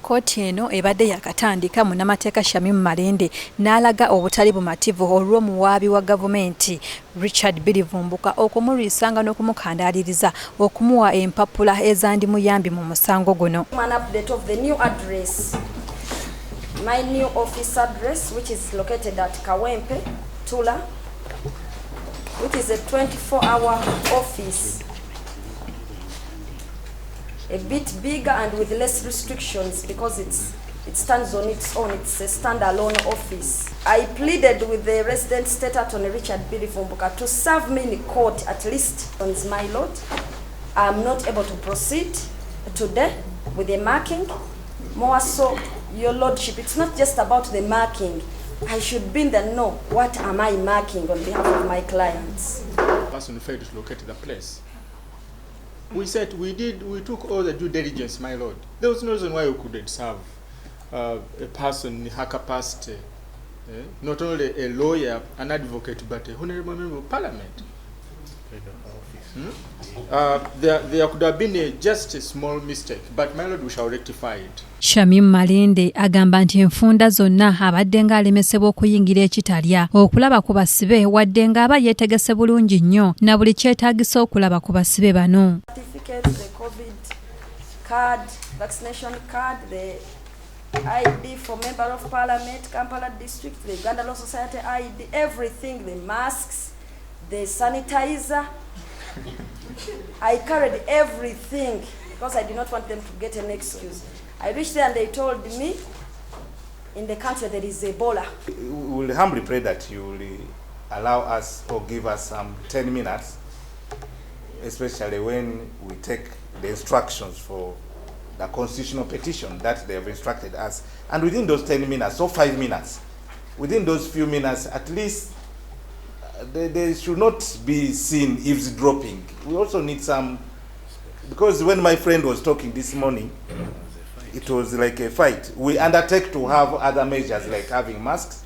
Kkooti eno ebadde yakatandika munnamateeka Shamimu Malende n'alaga obutali bumativu olw'omuwaabi wa gavumenti Richard Bilivumbuka okumulwisanga n'okumukandaaliriza okumuwa empapula ezandimuyambi mu musango guno. An update of the new address. My new office address, which is located at Kawempe, Tula, which is a 24-hour office. A bit bigger and with less restrictions because it stands on its own. It's a standalone office. I pleaded with the resident state attorney Richard Bilivumbuka to serve me in court at least on my lord. I'm not able to proceed today with the marking. More so, your lordship, it's not just about the marking. I should be in the know what am I marking on behalf of my clients. The person failed to locate the place. We said we took all the due diligence, my lord. There was no reason why we couldn't serve a person in her capacity, not only a lawyer, an advocate, but a honorable member of parliament. There could have been just a small mistake, but my lord, we shall rectify it. Shamimu Malende agamba nti enfunda zonna abadde ng'alemesebwa okuyingira ekitalya okulaba ku basibe wadde ng'aba yeetegese bulungi nnyo na buli kyetaagisa okulaba ku basibe bano. Certificates, the COVID card, vaccination card, the ID for member of parliament, Kampala district, the Uganda Law Society ID, everything, the masks, the sanitizer. I carried everything because I did not want them to get an excuse. I reached there and they told me in the country there is Ebola. We will humbly pray that you will allow us or give us some 10 minutes, especially when we take the instructions for the constitutional petition that they have instructed us. And within those 10 minutes or 5 minutes, within those few minutes, at least they should not be seen eavesdropping. We also need some, because when my friend was talking this morning, it was like a fight. We undertake to have other measures like having masks.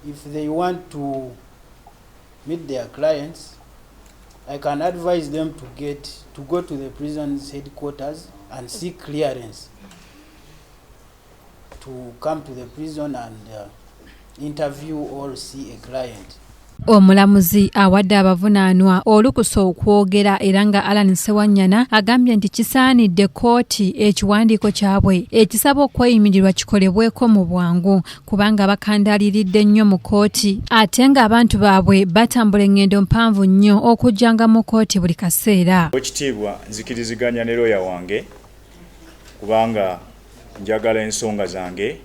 If they want to meet their clients, I can advise them to go to the prison's headquarters and seek clearance to come to the prison and interview or see a client. Omulamuzi awadde abavunaanwa olukusa okwogera era nga Allan Ssewanyana agambye nti kisaanidde kkooti ekiwandiiko kyabwe ekisaba okweyimirirwa kikolebweko mu bwangu kubanga bakandaaliridde nnyo mu kkooti ate ng'abantu baabwe batambula engendo mpanvu nnyo okujjanga mu kkooti buli kaseera. Ekitiibwa nzikiriziganya ne looya wange kubanga njagala ensonga zange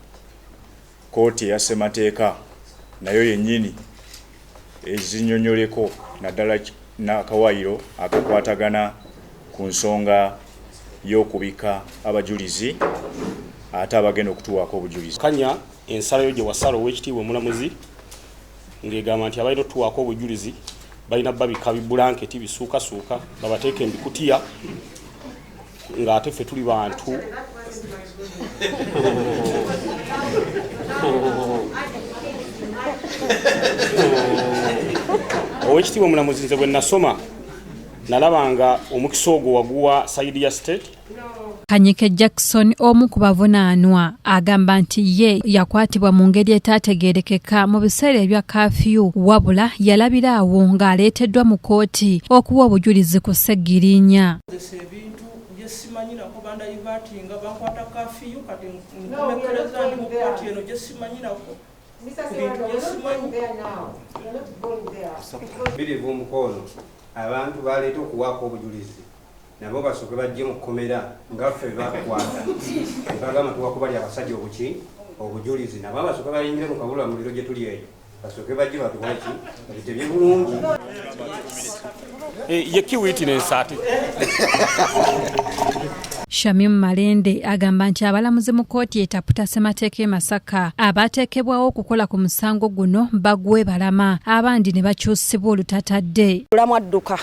kkooti eya ssemateeka nayo yennyini ezinyonyoleko naddala n'akawaayiro akakwatagana ku nsonga y'okubika abajulizi ate abagenda okutuwaako obujulizi. Kanya ensalayo gye wasala ow'ekitiibwa omulamuzi ng'egamba nti abalina otuwaako obujulizi balina babika bibulanketi bisuukasuuka babateeka embikutiya ng'ate ffe tuli bantu owekitiibwa omulamuzi nze bwe nasoma nalabanga omukisa ogwo waguwa sayidi ya state. Kanyike Jackson omu ku bavunaanwa agamba nti ye yakwatibwa mu ngeri etaategeerekeka mu biseera ebya kafyu wabula yalabira awo ng'aleeteddwa mu kkooti okuwa obujulizi ku Ssegirinya. Ebintu bye simanyi nako bandayivatinga bankwata kafyu kati nkumekereza ndi mu kkooti eno gye simanyi nako. Bilivumbuka ono abantu baleeta okuwaako obujulizi nabo basooke bajje mu kkomera ngaffe bakwata bagamba tuwaako bali abasajja obujulizi nabo basooke bayingire mu kabulamuliro gye tuli eyo basooke bajje batuwaki babitebye bulungi. Ye key witness ate. Shamimu Malende agamba nti abalamuzi mu kkooti etaputa ssemateeka Emasaka abateekebwawo okukola ku musango guno bagwe balama abandi ne bakyusibwa olutatadde. Mulamu adduka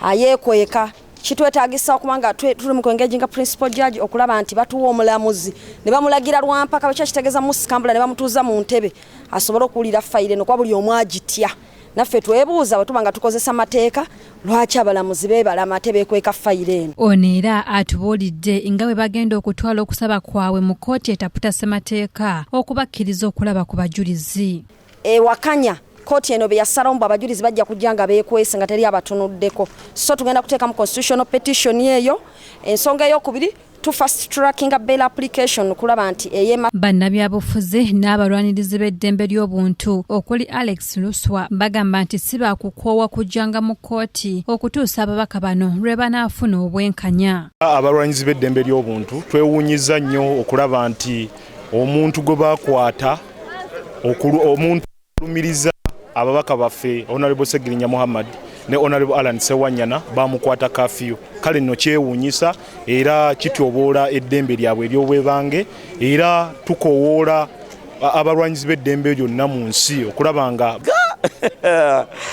ayeekweka kitwetaagisa okubanga tuli mu engaging principal judge okulaba nti batuwa omulamuzi ne bamulagira lwampaka bwe kitegeeza musikambula ne bamutuuza mu ntebe asobole okuwulira fayire no kwa buli omu agitya naffe twebuuza bwe tuba nga tukozesa mateeka lwaki abalamuzi beebalama ate beekweka fayiro eno. Ono era atubuulidde nga bwe bagenda okutwala okusaba kwabwe mu kkooti etaputa ssemateeka okubakkiriza okulaba ku bajulizi. Ewakanya kkooti eno bye yasalamu abajulizi bajja kujja nga beekwese nga teri abatunuddeko, so tugenda kuteekamu constitutional petition eyo. Ensonga ey'okubiri to fast tracking a bail application kulaba nti eyema. Bannabyabufuzi n'abalwanirizi b'eddembe ly'obuntu okuli Alex Luswa bagamba nti si bakukoowa kujjanga mu kkooti okutuusa ababaka bano lwe banaafuna obwenkanya. Abalwanirizi b'eddembe ly'obuntu twewuunyiza nnyo okulaba nti omuntu gwe baakwata omuntu olumiriza ababaka baffe Honorable Ssegirinya Mohammade ne Honorable Allan Ssewanyana bamukwata kafiyu. Kale nno kyewuunyisa era kityoboola eddembe lyabwe ery'obwebange era tukowoola abalwanyizi b'eddembe lyonna mu nsi okulaba nga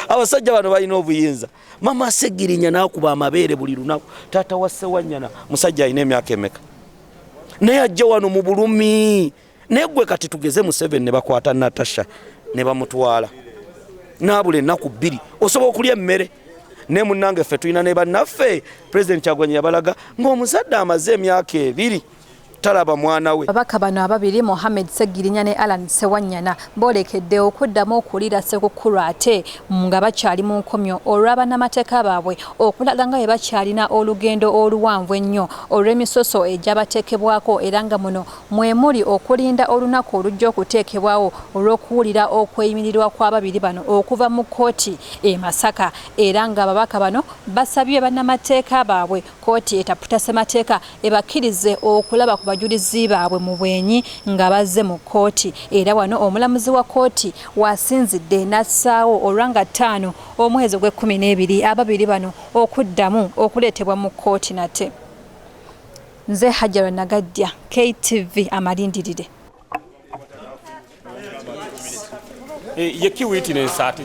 abasajja bano balina obuyinza. Mama Ssegirinya n'akuba amabeere buli lunaku. Taata wa Ssewanyana musajja alina emyaka emeka naye ajja wano mu bulumi. Naye gwe kati tugeze mu 7 ne bakwata Natasha ne bamutwala naabula ennaku 2 osobola okulya emmere. Ne munnange ffe tulina ne bannaffe President Kyagulanyi yabalaga ng'omuzadde amaze emyaka 2 talaba mwana we. Babaka bano ababiri Mohammade Ssegirinya ne Allan Ssewanyana bolekedde okuddamu okuliira Ssekukkulu ate nga bakyali mu nkomyo olw'abannamateeka baabwe okulaga nga bwe bakyalina olugendo oluwanvu ennyo olw'emisoso egyabateekebwako era nga muno mwe muli okulinda olunaku olujja okuteekebwawo olw'okuwulira okweyimirirwa kw'ababiri bano okuva mu kkooti Emasaka era nga ababaka bano basabye bannamateeka baabwe kkooti etaputa ssemateeka ebakkirize okulaba ku bajulizi baabwe mu bwenyi nga bazze mu kkooti. Era wano omulamuzi wa kkooti wasinzidde n'assaawo olwanga 5 omwezi gw'E12 ababiri bano okuddamu okuleetebwa mu kkooti nate. Nze Hajjara Nagadya, KTV amalindirire. Ye key witness ati